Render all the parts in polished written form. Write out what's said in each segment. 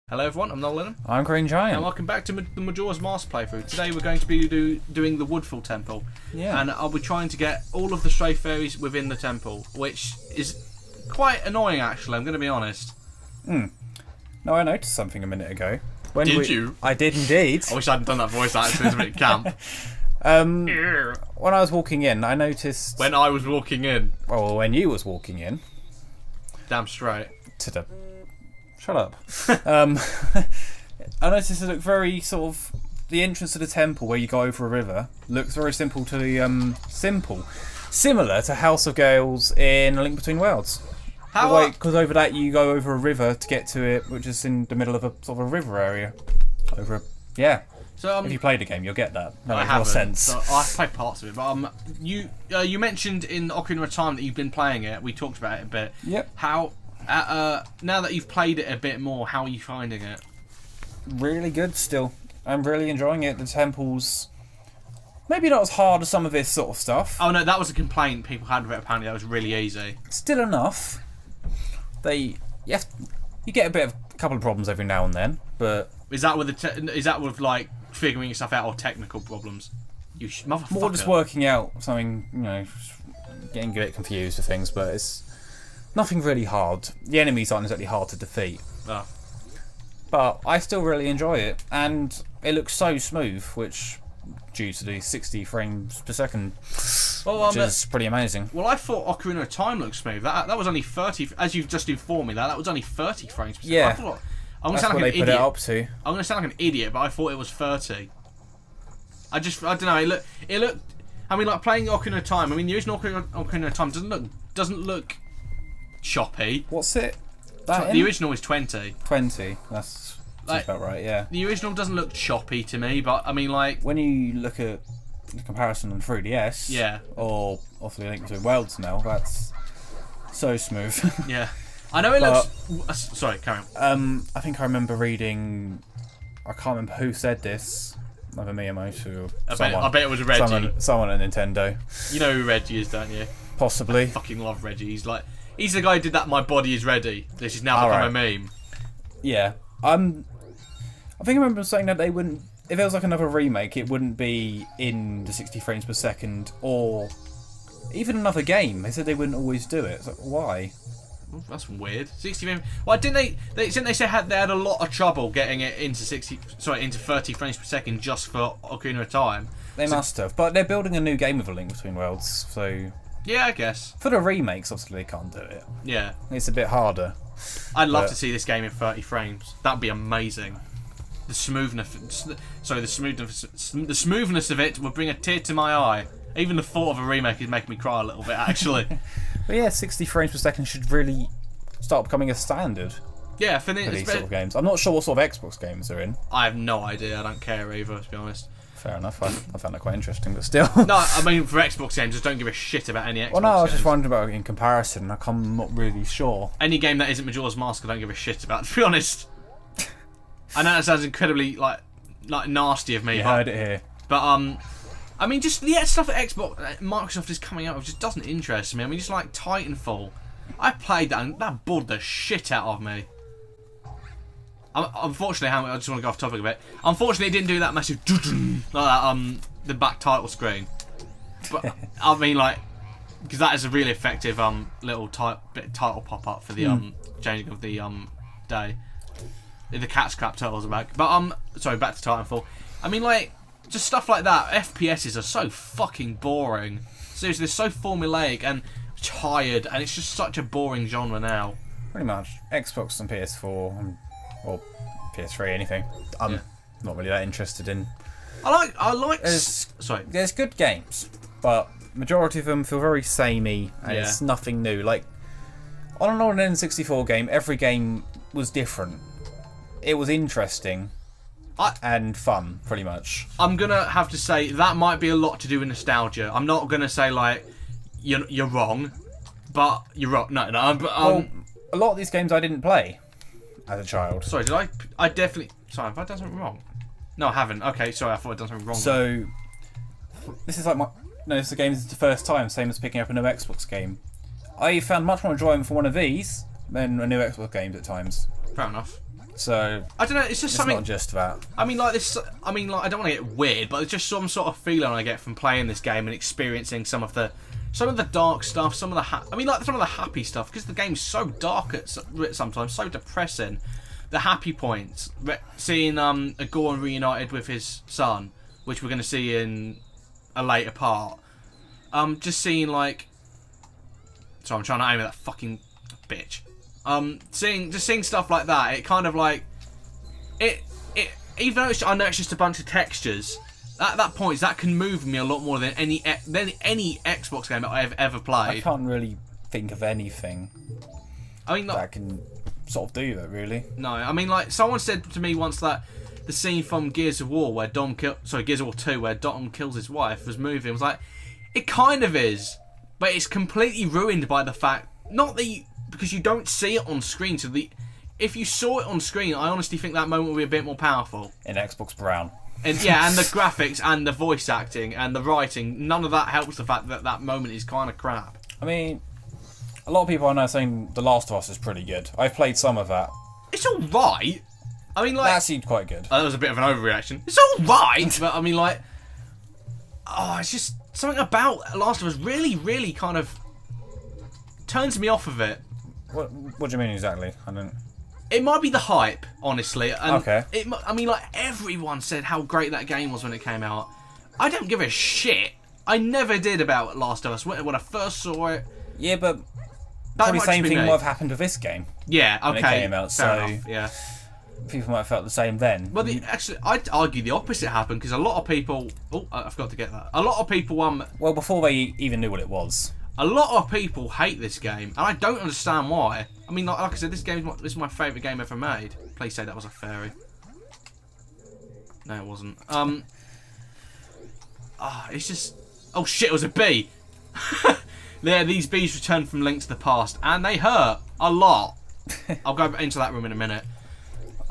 Hello everyone, I'm Nolan. I'm Green Giant. And welcome back to the Majora's Mask playthrough. Today we're going to be doing the Woodfall Temple. Yeah. And I'll be trying to get all of the stray fairies within the temple, which is quite annoying actually, I'm going to be honest. No, I noticed something a minute ago. Did you? I did indeed. I wish I hadn't done that voice actually, it's a bit camp. When I was walking in, I noticed... When I was walking in. Well, when you was walking in. Damn straight. To the... Shut up. I noticed it looked very sort of... The entrance to the temple where you go over a river looks very simple to the... Similar to House of Gales in A Link Between Worlds. How? Because over that you go over a river to get to it, which is in the middle of a sort of a river area. Yeah. So, if you played the game, you'll get that. That I makes more sense. So I've played parts of it, but you mentioned in Ocarina of Time that you've been playing it. We talked about it a bit. Yep. How now that you've played it a bit more, how are you finding it? Really good still. I'm really enjoying it. The temple's maybe not as hard as some of this sort of stuff. Oh no, that was a complaint people had with it. Apparently, that was really easy. Still enough. You get a couple of problems every now and then, but is that with like figuring stuff out or technical problems? You motherfucker. More just working out something, getting a bit confused with things, but it's nothing really hard. The enemies aren't exactly hard to defeat. Oh. But I still really enjoy it, and it looks so smooth, which due to the 60 frames per second, which is pretty amazing. Well, I thought Ocarina of Time looked smooth. That was only 30, as you've just informed me, that was only 30 frames per second. Yeah. I thought, I'm That's gonna sound what like they an put idiot. it up to. I'm going to sound like an idiot, but I thought it was 30. I don't know, it looked, I mean, like playing Ocarina of Time, I mean, the original Ocarina of Time doesn't look choppy. What's it? The original is 20. 20, that's about right, yeah. The original doesn't look choppy to me, but I mean, like... When you look at the comparison on 3DS, yeah, or off the Link Between Worlds now, that's so smooth. Yeah. I know it looks... Sorry, carry on. I think I remember reading... I can't remember who said this. Either Miyamoto or someone. I bet it was Reggie. Someone at Nintendo. You know who Reggie is, don't you? Possibly. I fucking love Reggie. He's the guy who did that My Body Is Ready. This is now become a meme. Yeah. I think I remember saying that they wouldn't... If there was like another remake, it wouldn't be in the 60 frames per second, or even another game. They said they wouldn't always do it. It's like, why? Well, that's weird. 60 frames. Why didn't they? They say they had a lot of trouble getting it into 30 frames per second just for Ocarina of Time. They must have, but they're building a new game with A Link Between Worlds, so yeah, I guess for the remakes, obviously they can't do it. Yeah, it's a bit harder. I'd love to see this game in 30 frames. That'd be amazing. The smoothness of it would bring a tear to my eye. Even the thought of a remake is making me cry a little bit, actually. But yeah, 60 frames per second should really start becoming a standard. Yeah, for these sort of games. I'm not sure what sort of Xbox games they're in. I have no idea. I don't care either, to be honest. Fair enough. I found that quite interesting, but still. No, I mean for Xbox games, just don't give a shit about any Xbox. Well, no, I was games. just wondering about in comparison. I'm not really sure. Any game that isn't Majora's Mask, I don't give a shit about. To be honest. I know that sounds incredibly like nasty of me. You heard it here. But I mean, just the stuff that Microsoft is coming out with just doesn't interest me. I mean, just like Titanfall, I played that and that bored the shit out of me. Unfortunately, I just want to go off topic a bit. Unfortunately, it didn't do that massive like that the back title screen. But I mean, like, because that is a really effective little title pop up for the changing of the day. The cat's crap turtles are back. But sorry, back to Titanfall. I mean, like, just stuff like that. FPSs are so fucking boring. Seriously, they're so formulaic and tired, and it's just such a boring genre now. Pretty much. Xbox and PS4 or PS3, anything. I'm not really that interested in. I like. There's good games, but majority of them feel very samey, and it's nothing new. Like on an old N64 game, every game was different. It was interesting and fun, pretty much. I'm gonna have to say that might be a lot to do with nostalgia. I'm not gonna say like you're wrong, but you're wrong. No. Well, a lot of these games I didn't play as a child. Sorry, did I? I definitely. Sorry, have I done something wrong? No, I haven't. Okay, sorry, I thought I'd done something wrong. So this is like this game is the first time, same as picking up a new Xbox game. I found much more enjoyment for one of these than a new Xbox games at times. Fair enough. So I don't know. It's just it's something. not just that. I mean, like this. I mean, like I don't want to get weird, but it's just some sort of feeling I get from playing this game and experiencing some of the dark stuff, some of the happy stuff, because the game's so dark sometimes, so depressing. The happy points, seeing Goron reunited with his son, which we're going to see in a later part. Just seeing like. So I'm trying to aim at that fucking bitch. Seeing stuff like that, it kind of like it. Even though I know it's just a bunch of textures, at that point that can move me a lot more than any Xbox game that I've ever played. I can't really think of anything. I mean, that can sort of do that, really. No, I mean, like someone said to me once that the scene from Gears of War where Gears of War 2 where Dom kills his wife was moving. It was like, it kind of is, but it's completely ruined by the fact because you don't see it on screen. So if you saw it on screen, I honestly think that moment would be a bit more powerful. In Xbox Brown. And yeah, and the graphics and the voice acting and the writing, none of that helps the fact that that moment is kind of crap. I mean, a lot of people I know are saying The Last of Us is pretty good. I've played some of that. It's alright. I mean, like... That seemed quite good. That was a bit of an overreaction. It's alright! But I mean, like... Oh, it's just... Something about Last of Us really, really kind of... turns me off of it. What do you mean exactly? I don't... It might be the hype, honestly. And okay. I mean, like, everyone said how great that game was when it came out. I don't give a shit. I never did about Last of Us. When I first saw it... Yeah, but... Probably the same thing might have happened with this game. Yeah, okay. When it came out, Fair enough, yeah. People might have felt the same then. Well, actually, I'd argue the opposite happened, because a lot of people... Oh, I forgot to get that. A lot of people... Well, before they even knew what it was. A lot of people hate this game, and I don't understand why. I mean, like I said, this is my favourite game ever made. Please say that was a fairy. No, it wasn't. It's just... Oh shit, it was a bee! There, these bees returned from links to the past, and they hurt a lot. I'll go into that room in a minute.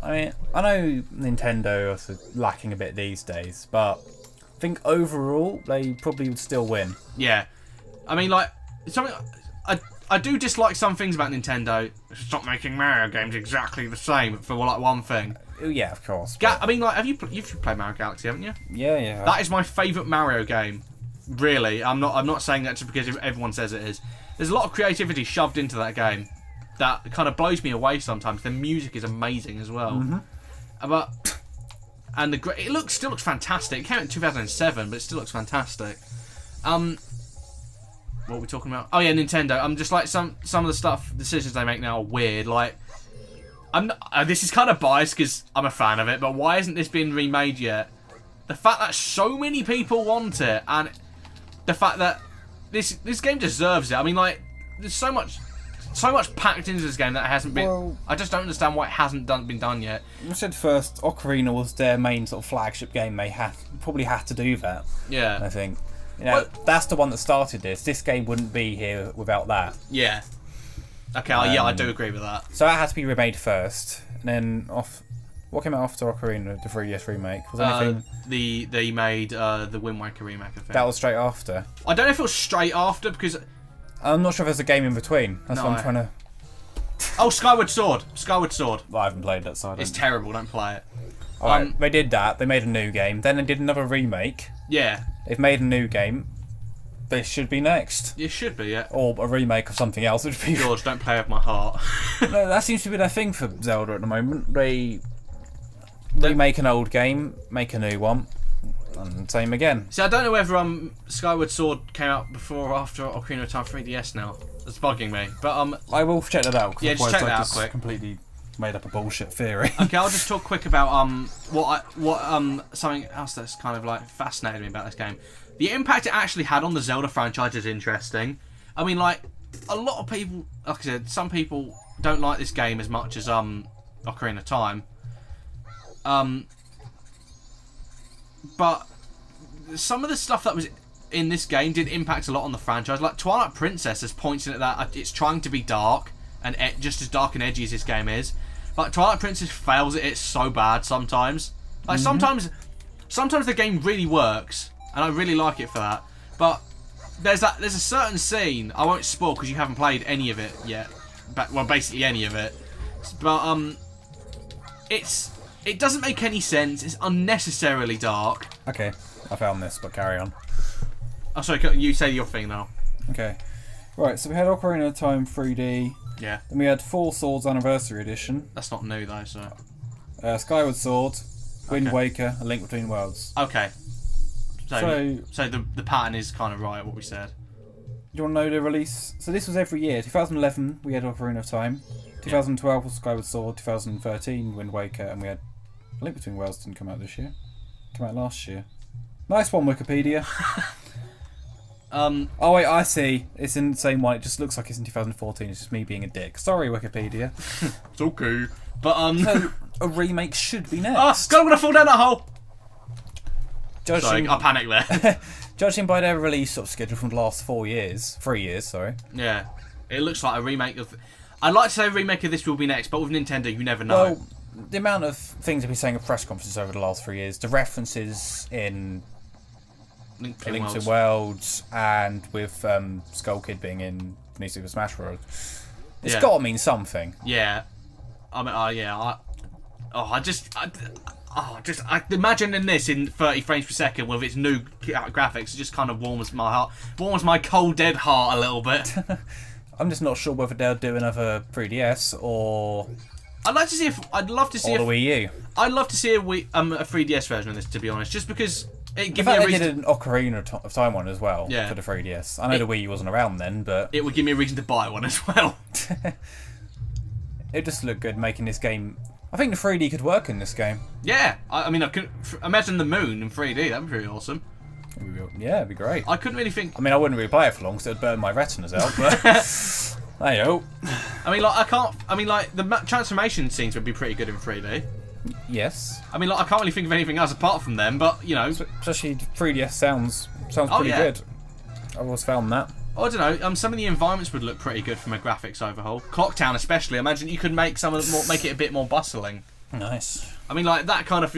I mean, I know Nintendo are lacking a bit these days, but I think overall they probably would still win. Yeah, I mean, like I do dislike some things about Nintendo. Stop making Mario games exactly the same for like one thing. Oh, yeah, of course. I mean, like, you've played Mario Galaxy, haven't you? Yeah. That is my favourite Mario game. Really, I'm not saying that just because everyone says it is. There's a lot of creativity shoved into that game that kind of blows me away sometimes. The music is amazing as well. Mm-hmm. And it still looks fantastic. It came out in 2007, but it still looks fantastic. What were we talking about? Oh yeah, Nintendo. I'm just like some of the decisions they make now are weird. Like, this is kind of biased because I'm a fan of it, but why isn't this being remade yet? The fact that so many people want it, and the fact that this game deserves it. I mean, like, there's so much packed into this game that it hasn't been. Well, I just don't understand why it hasn't been done yet. I said first, Ocarina was their main sort of flagship game. They probably had to do that. Yeah, I think. That's the one that started this. This game wouldn't be here without that. Yeah. Okay. Yeah, I do agree with that. So that had to be remade first, and then what came out after Ocarina, the 3DS remake? Was anything? They made the Wind Waker remake, I think. That was straight after. I don't know if it was straight after because I'm not sure if there's a game in between. That's what I'm trying to. Oh, Skyward Sword. Skyward Sword. Well, I haven't played that, so it's terrible. Don't play it. Alright, they did that. They made a new game. Then they did another remake. Yeah. They've made a new game. This should be next. It should be, yeah. Or a remake of something else. Which be... George, don't play with my heart. No, that seems to be their thing for Zelda at the moment. They remake an old game, make a new one, and same again. See, I don't know whether Skyward Sword came out before or after Ocarina of Time 3DS now. It's bugging me. But I will check that out. Yeah, just check that out quick. Completely made up a bullshit theory. Okay, I'll just talk quick about something else that's kind of like fascinated me about this game. The impact it actually had on the Zelda franchise is interesting. I mean, like, a lot of people, like I said, some people don't like this game as much as Ocarina of Time. But some of the stuff that was in this game did impact a lot on the franchise. Like Twilight Princess has pointed at that it's trying to be dark and just as dark and edgy as this game is. Like Twilight Princess fails at it so bad sometimes. Like sometimes the game really works, and I really like it for that. But there's a certain scene I won't spoil because you haven't played any of it yet. Well, basically any of it. But it doesn't make any sense. It's unnecessarily dark. Okay, I found this, but carry on. Oh, sorry, you say your thing now. Okay. Right, so we had Ocarina of Time 3D. Yeah. Then we had Four Swords Anniversary Edition. That's not new though, so. Skyward Sword, Wind Okay. Waker, A Link Between Worlds. Okay. So The pattern is kind of right, what we said. you want to know the release? So this was every year. 2011 we had Ocarina of Time. 2012 was Skyward Sword. 2013 Wind Waker, and we had A Link Between Worlds didn't come out this year. Came out last year. Nice one, Wikipedia. Oh wait, I see. It's in the same one. It just looks like it's in 2014. It's just me being a dick. Sorry, Wikipedia. It's okay. But So a remake should be next. oh God, I'm gonna fall down that hole. Sorry, Judging, I panicked there. judging by their release sort of schedule from the last 3 years, sorry. Yeah, it looks like a remake of. I'd like to say a remake of this will be next, but with Nintendo, you never know. Well, the amount of things they've been saying at press conferences over the last 3 years, the references in Link A Link Worlds. to Worlds and with Skull Kid being in New Super Smash Bros. It's Yeah. got to mean something. Yeah, I mean, I imagine in this in 30 frames per second with its new graphics, it just kind of warms my heart, warms my cold dead heart a little bit. I'm just not sure whether they'll do another 3DS or I'd love to see the Wii U. I'd love to see a 3DS version of this, to be honest, just because it In gives me fact, a they reason. did an Ocarina of Time one as well Yeah. for the 3DS. I know the Wii U wasn't around then, but It would give me a reason to buy one as well. it just looked good making this game. I think the 3D could work in this game. Yeah, I mean, I could imagine the moon in 3D. That'd be pretty awesome. Yeah, it'd be great. I couldn't really think. I mean, I wouldn't really play it for long because it would burn my retinas out, but hey ho. I mean, like I can't. I mean, like the transformation scenes would be pretty good in 3D. Yes. I mean, like I can't really think of anything else apart from them. But you know, Especially 3DS sounds Oh, pretty yeah. good. I've always found that. I don't know. Some of the environments would look pretty good from a graphics overhaul. Clocktown, especially. Imagine you could make make it a bit more bustling. Nice. I mean, like that kind of.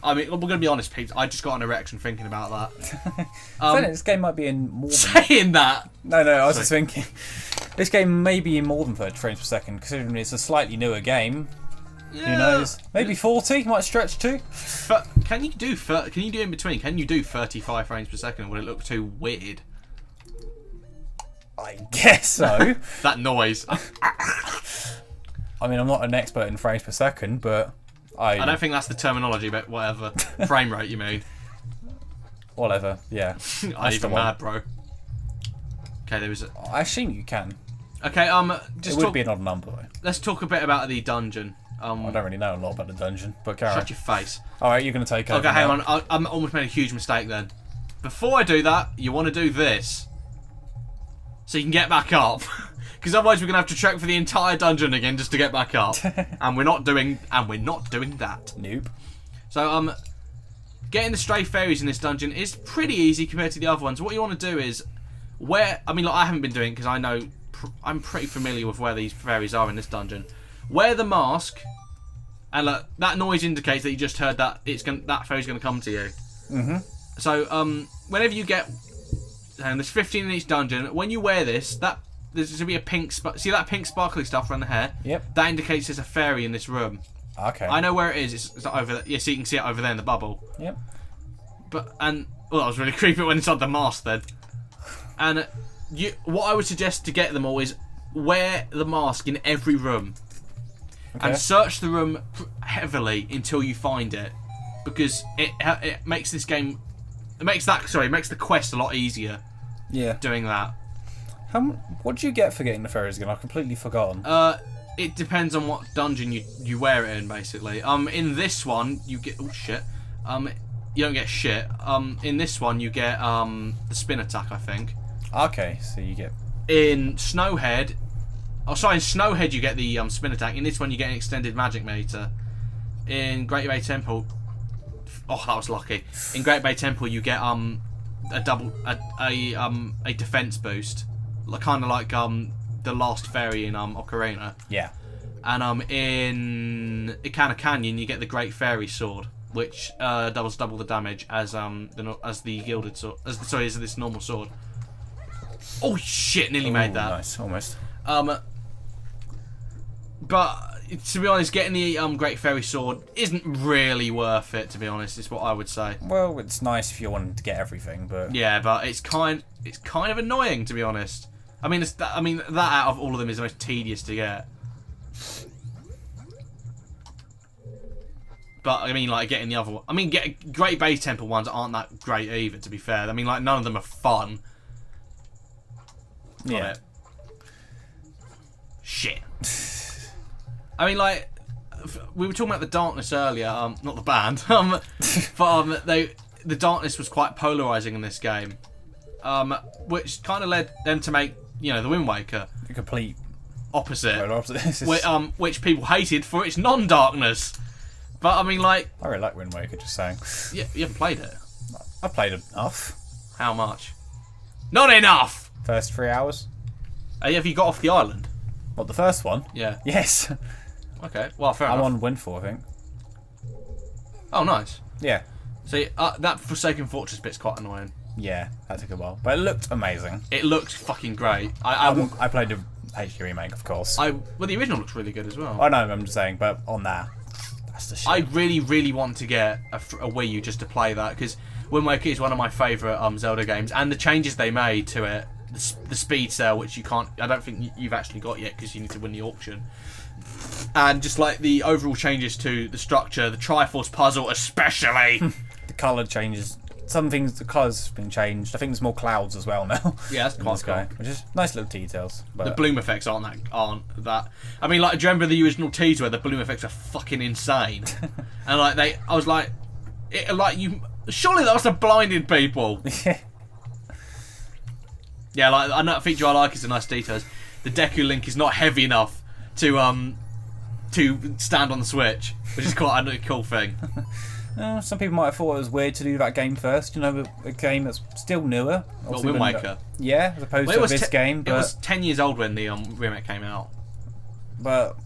I mean, we're gonna be honest, peeps. I just got an erection thinking about that. This game might be in more than... Saying that. No, I was just thinking. This game may be in more than 30 frames per second, considering it's a slightly newer game. Yeah. Who knows? Maybe 40 might stretch too. But can you do in between? Can you do 35 frames per second? Would it look too weird? I guess so. That noise. I mean, I'm not an expert in frames per second, but I don't think that's the terminology, but whatever. Frame rate, you mean? Whatever, yeah. I'm That's the even one. mad, bro. Okay, there was. I assume you can. Okay, It would be an odd number, though. Let's talk a bit about the dungeon. I don't really know a lot about the dungeon, but carry on. Shut your face. Alright, you're going to take over. Okay, hang now. on. I'm almost made a huge mistake then. Before I do that, you want to do this, so you can get back up. Because otherwise, we're gonna have to trek for the entire dungeon again just to get back up, and we're not doing that. Nope. So getting the stray fairies in this dungeon is pretty easy compared to the other ones. What you want to do is I haven't been doing it because I know I'm pretty familiar with where these fairies are in this dungeon. Wear the mask, and look, that noise indicates that you just heard that that fairy's gonna come to you. Mhm. So whenever you get, and there's 15 in each dungeon. When you wear this, there's going to be a pink... See that pink sparkly stuff around the hair? Yep. That indicates there's a fairy in this room. Okay. I know where it is. It's over there. Yeah, so you can see it over there in the bubble. Yep. Well, that was really creepy when it's on the mask then. And what I would suggest to get them all is wear the mask in every room. Okay. And search the room heavily until you find it. Because it makes this game... It makes the quest a lot easier Yeah. doing that. What do you get for getting the fairies again? I've completely forgotten. It depends on what dungeon you wear it in, basically. In this one, you get... Oh, shit. You don't get shit. In this one, you get the spin attack, I think. Okay, so you get... In Snowhead... Oh, sorry, in Snowhead, you get the spin attack. In this one, you get an extended magic meter. In Great Bay Temple... Oh, that was lucky. In Great Bay Temple, you get a defense boost. Kind of like the last fairy in Ocarina. Yeah. And in Ikana Canyon, you get the Great Fairy Sword, which doubles double the damage as the gilded sword. As this normal sword. Oh shit! Nearly made that. Nice, almost. But to be honest, getting the Great Fairy Sword isn't really worth it. To be honest, is what I would say. Well, it's nice if you wanted to get everything, but yeah, but it's kind of annoying, to be honest. I mean, that out of all of them is the most tedious to get. But I mean, like getting the other one. I mean, Great Base Temple ones aren't that great either. To be fair, I mean, like none of them are fun. Yeah. Shit. I mean, like we were talking about the darkness earlier. Not the band. But the darkness was quite polarizing in this game. Which kind of led them to make the Wind Waker the complete opposite. opposite. Which people hated for its non-darkness. But I mean, like, I really like Wind Waker. Just saying. Yeah, you haven't played it. I played enough. How much? Not enough. First 3 hours. Have you got off the island? What, the first one? Yeah. Yes. Okay. Well, fair I'm enough. on Windfall, I think. Oh, nice. Yeah. See, that Forsaken Fortress bit's quite annoying. Yeah, that took a while, but it looked amazing. It looked fucking great. I played the HD remake, of course. Well, the original looks really good as well. I know, I'm just saying, but on that, that's the shit. I really, really want to get a Wii U just to play that, because Wind Waker is one of my favourite Zelda games, and the changes they made to it, the speed cell, which I don't think you've actually got yet because you need to win the auction, and just like the overall changes to the structure, the Triforce puzzle especially. The colour changes. Some things, the colours have been changed. I think there's more clouds as well now. Yeah, that's quite cool. Which is nice little details. But the bloom effects aren't that. I mean, like, do you remember the original teaser where the bloom effects are fucking insane? And like I was like, surely that must have blinded people. Yeah, like another feature I like is the nice details. The Deku Link is not heavy enough to stand on the Switch, which is quite a cool thing. Some people might have thought it was weird to do that game first. A game that's still newer. Well, Wind Waker. Yeah, as opposed to this game. But it was 10 years old when the remake came out. But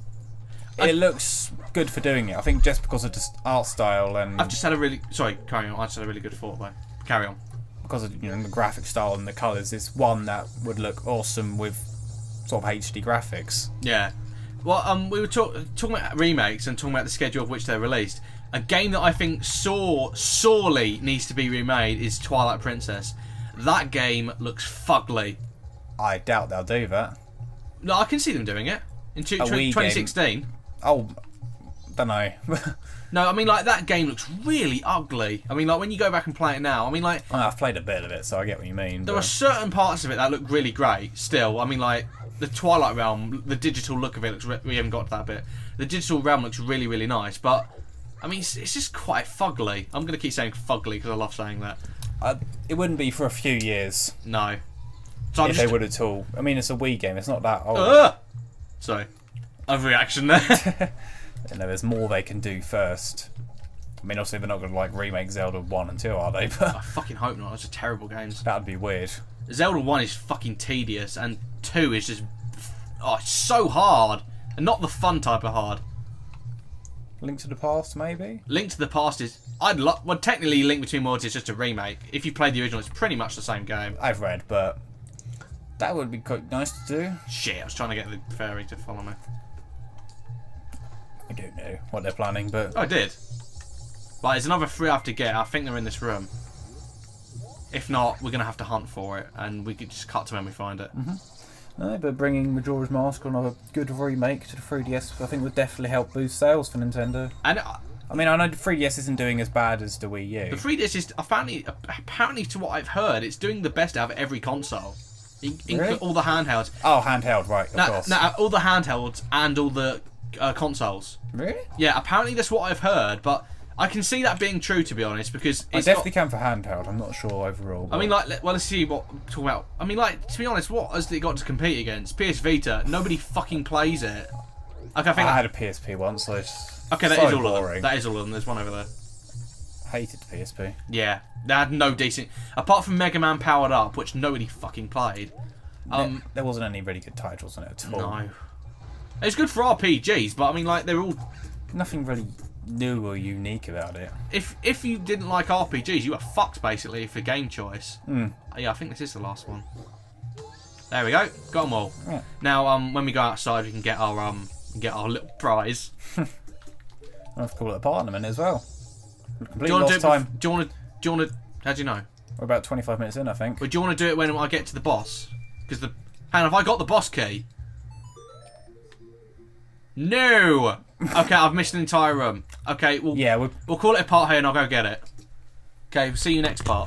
it looks good for doing it. I think just because of the art style and... I've just had a really... Sorry, carry on. I just had a really good thought, though. Carry on. Because of the graphic style and the colours, it's one that would look awesome with sort of HD graphics. Yeah. Well, we were talking about remakes and talking about the schedule of which they're released. A game that I think sorely needs to be remade is Twilight Princess. That game looks fugly. I doubt they'll do that. No, I can see them doing it. In 2016. Oh, don't know. No, I mean, like, that game looks really ugly. I mean, like, when you go back and play it now, I mean, like... I've played a bit of it, so I get what you mean. There are certain parts of it that look really great, still. I mean, like, the Twilight Realm, the digital look of it looks... We haven't got to that bit. The digital realm looks really, really nice, but... I mean, it's just quite fugly. I'm going to keep saying fugly because I love saying that. It wouldn't be for a few years. No. So if they would at all. I mean, it's a Wii game. It's not that old. Sorry. Overreaction there. There's more they can do first. I mean, obviously they're not going to remake Zelda 1 and 2, are they? But I fucking hope not. Those are terrible games. That'd be weird. Zelda 1 is fucking tedious, and 2 is just... Oh, it's so hard. And not the fun type of hard. Link to the Past, maybe? Link to the Past is... Well, technically, Link Between Worlds is just a remake. If you played the original, it's pretty much the same game. I've read, but... That would be quite nice to do. Shit, I was trying to get the fairy to follow me. I don't know what they're planning, but... I did. But there's another 3 I have to get. I think they're in this room. If not, we're going to have to hunt for it, and we could just cut to when we find it. No, but bringing Majora's Mask or another good remake to the 3DS, I think would definitely help boost sales for Nintendo. And I mean, I know the 3DS isn't doing as bad as the Wii U. The 3DS is apparently, to what I've heard, it's doing the best out of every console. Really? All the handhelds. Oh, handheld, right, of course. No, all the handhelds and all the consoles. Really? Yeah, apparently that's what I've heard, but I can see that being true, to be honest, because I definitely can for handheld. I'm not sure overall. But... I mean, like, well, let's see what we're talking about. I mean, like, to be honest, what has it got to compete against? PS Vita. Nobody fucking plays it. Okay, I had a PSP once, so it's okay. That is all of them. That is all of them. There's one over there. Hated the PSP. Yeah, they had no decent, apart from Mega Man Powered Up, which nobody fucking played. There wasn't any really good titles in it at all. No, it was good for RPGs, but I mean, like, they're all nothing really new or unique about it. If you didn't like RPGs, you were fucked basically for game choice. Yeah, I think this is the last one. There we go, got them all. Yeah. Now, when we go outside, we can get our and get our little prize. I'll have to call it a partnerman as well. Completely Do you want lost to time. do you want to? How do you know? We're about 25 minutes in, I think. But do you want to do it when I get to the boss? Because hang on, have I got the boss key? No. Okay, I've missed an entire room. Okay, well, Yeah, we'll call it a part here, and I'll go get it. Okay, see you next part.